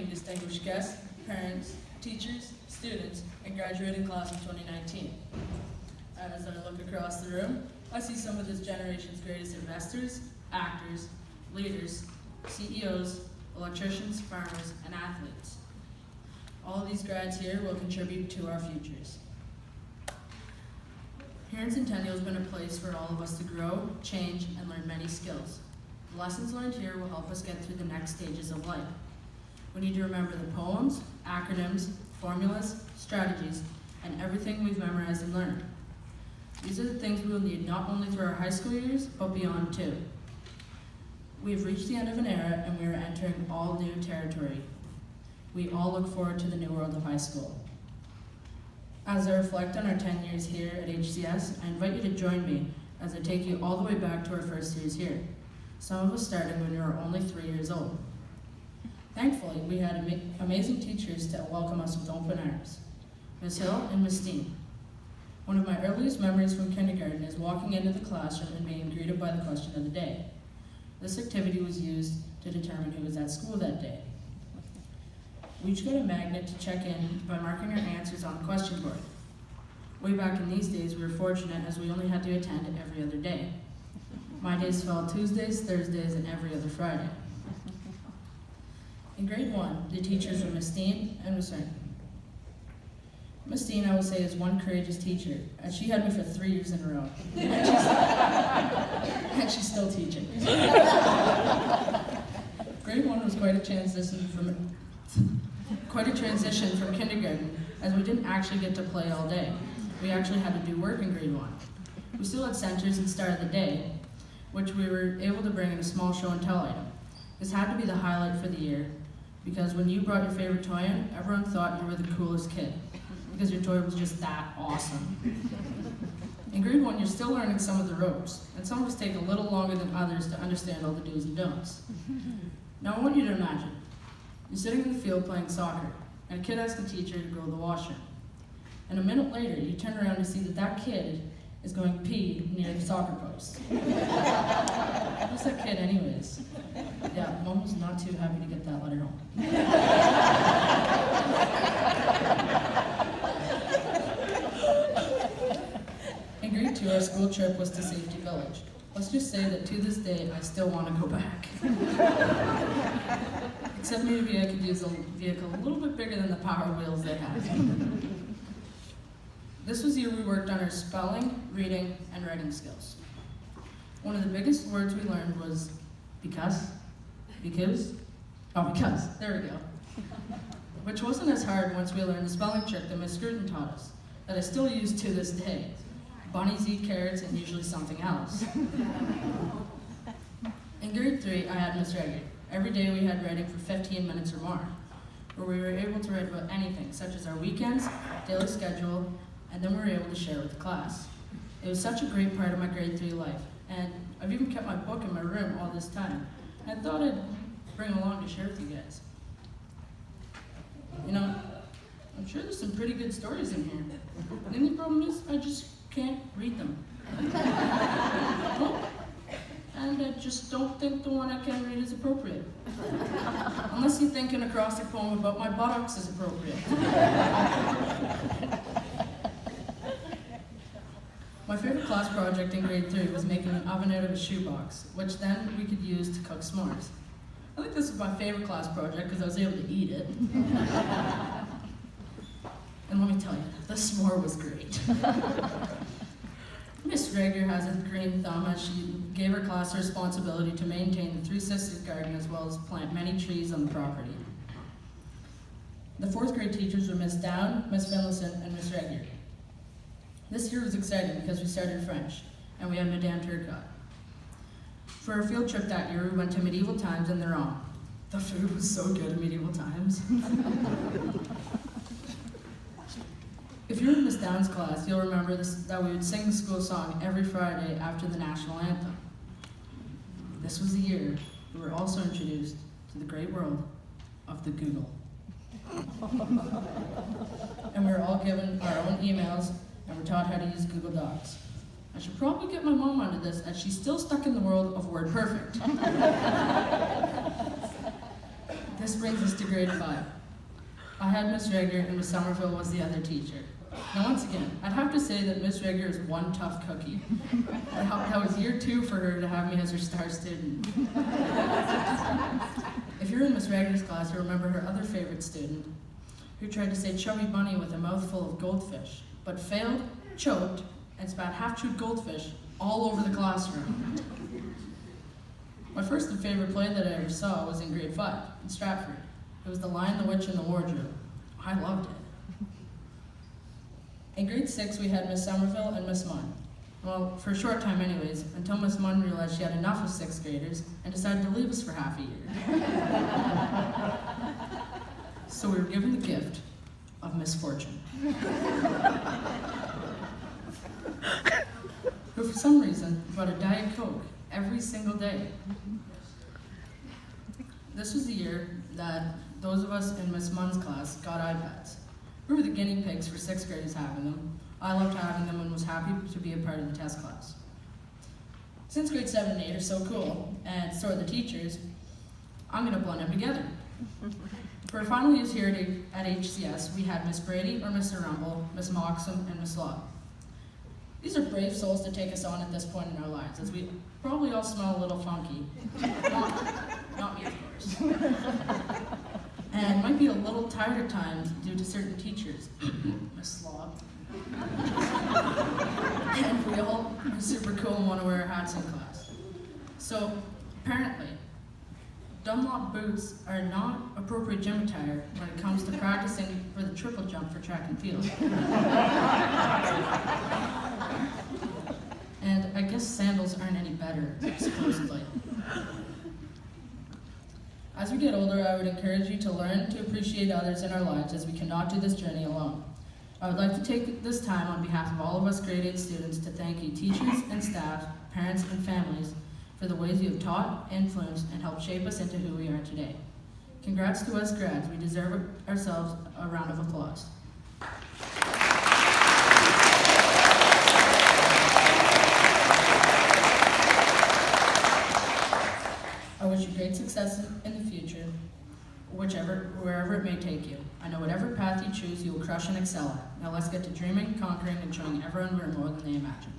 many distinguished guests, parents, teachers, students, and graduating class of 2019. As I look across the room, I see some of this generation's greatest investors, actors, leaders, CEOs, electricians, farmers, and athletes. All of these grads here will contribute to our futures. Here in Centennial has been a place for all of us to grow, change, and learn many skills. The lessons learned here will help us get through the next stages of life. We need to remember the poems, acronyms, formulas, strategies, and everything we've memorized and learned. These are the things we will need not only through our high school years, but beyond too. We have reached the end of an era and we are entering all new territory. We all look forward to the new world of high school. As I reflect on our 10 years here at HCS, I invite you to join me as I take you all the way back to our first years here. Some of us started when we were only 3 years old. Thankfully, we had amazing teachers to welcome us with open arms. Ms. Hill and Ms. Steen. One of my earliest memories from kindergarten is walking into the classroom and being greeted by the question of the day. This activity was used to determine who was at school that day. We each got a magnet to check in by marking our answers on the question board. Way back in these days, we were fortunate as we only had to attend every other day. My days fell Tuesdays, Thursdays, and every other Friday. In grade 1, the teachers were Ms. Steen and Ms. Rankin. Ms. Steen, I will say, is one courageous teacher, as she had me for 3 years in a row. And she's still teaching. Grade 1 was quite a transition from kindergarten, as we didn't actually get to play all day. We actually had to do work in grade 1. We still had centers and start of the day, which we were able to bring in a small show and tell item. This had to be the highlight for the year, because when you brought your favorite toy in, everyone thought you were the coolest kid, because your toy was just that awesome. In grade 1, you're still learning some of the ropes, and some of us take a little longer than others to understand all the do's and don'ts. Now I want you to imagine, you're sitting in the field playing soccer, and a kid asks the teacher to go to the washroom. And a minute later, you turn around to see that that kid is going pee near the soccer post. Who's that kid anyways? Yeah, Mom was not too happy to get that letter home. In grade 2, our school trip was to Safety Village. Let's just say that to this day, I still want to go back. Except maybe I could use a vehicle a little bit bigger than the Power Wheels they had. This was the year we worked on our spelling, reading, and writing skills. One of the biggest words we learned was because, there we go. Which wasn't as hard once we learned the spelling trick that Miss Scruton taught us, that I still use to this day. Bunnies eat carrots and usually something else. In grade 3, I had Miss Reggie. Every day we had writing for 15 minutes or more, where we were able to write about anything, such as our weekends, daily schedule, and then we were able to share with the class. It was such a great part of my grade 3 life, and I've even kept my book in my room all this time. I thought I'd bring along to share with you guys. You know, I'm sure there's some pretty good stories in here. The only problem is I just can't read them. And I just don't think the one I can read is appropriate. Unless you think an acrostic poem about my buttocks is appropriate. My favorite class project in grade 3 was making an oven out of a shoebox, which then we could use to cook s'mores. I think this was my favorite class project because I was able to eat it. And let me tell you, the s'more was great. Miss Rager has a green thumb as she gave her class the responsibility to maintain the Three Sisters garden as well as plant many trees on the property. The 4th grade teachers were Miss Down, Miss Finlayson, and Miss Rager. This year was exciting because we started French, and we had Madame Turcotte. For our field trip that year, we went to medieval times in the Rhone. The food was so good in medieval times. If you were in Miss Down's class, you'll remember that we would sing the school song every Friday after the national anthem. This was the year we were also introduced to the great world of the Google. And we were all given our own emails and were taught how to use Google Docs. I should probably get my mom onto this, as she's still stuck in the world of WordPerfect. This brings us to grade 5. I had Miss Rager and Miss Somerville was the other teacher. Now once again, I'd have to say that Miss Rager is one tough cookie. That was year 2 for her to have me as her star student. If you're in Miss Rager's class, you'll remember her other favorite student, who tried to say chubby bunny with a mouthful of goldfish, but failed, choked, and spat half-chewed goldfish all over the classroom. My first and favorite play that I ever saw was in grade 5, in Stratford. It was The Lion, the Witch, and the Wardrobe. I loved it. In grade 6, we had Miss Somerville and Miss Munn. Well, for a short time anyways, until Miss Munn realized she had enough of 6th graders and decided to leave us for half a year. So we were given the gift of misfortune. Who for some reason brought a Diet Coke every single day. This was the year that those of us in Miss Munn's class got iPads. We were the guinea pigs for 6th graders having them. I loved having them and was happy to be a part of the test class. Since grade 7 and 8 are so cool, and so are the teachers, I'm going to blend them together. For our final years here at HCS, we had Miss Brady or Mr. Rumble, Miss Moxham, and Miss Law. These are brave souls to take us on at this point in our lives, as we probably all smell a little funky. Not me, of course. And might be a little tired at times due to certain teachers. Miss Slob. And we all are super cool and want to wear our hats in class. So, apparently, Dunlop boots are not appropriate gym attire when it comes to practicing for the triple jump for track and field. And I guess sandals aren't any better, supposedly. As we get older, I would encourage you to learn to appreciate others in our lives, as we cannot do this journey alone. I would like to take this time on behalf of all of us grade 8 students to thank you teachers and staff, parents and families, for the ways you have taught, influenced, and helped shape us into who we are today. Congrats to us grads. We deserve ourselves a round of applause. I wish you great success in the future, wherever it may take you. I know whatever path you choose, you will crush and excel at. Now let's get to dreaming, conquering, and showing everyone we're more than they imagine.